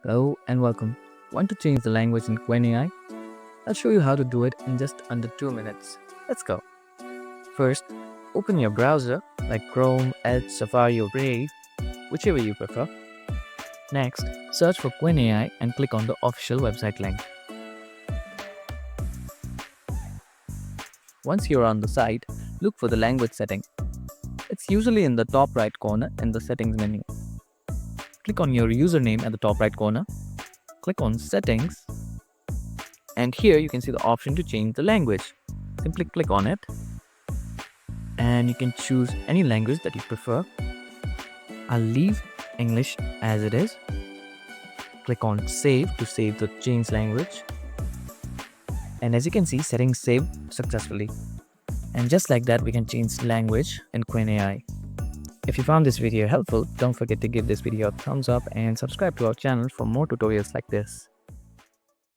Hello and welcome. Want to change the language in Qwen AI? I'll show you how to do it in just under 2 minutes. Let's go. First, open your browser like Chrome, Edge, Safari or Brave, whichever you prefer. Next, search for Qwen AI and click on the official website link. Once you're on the site, look for the language setting. It's usually in the top right corner in the settings menu. Click on your username at the top right corner. Click on settings. And here you can see the option to change the language. Simply click on it. And you can choose any language that you prefer. I'll leave English as it is. Click on save to save the changed language. And as you can see, settings saved successfully. And just like that, we can change language in Qwen AI. If you found this video helpful, don't forget to give this video a thumbs up and subscribe to our channel for more tutorials like this.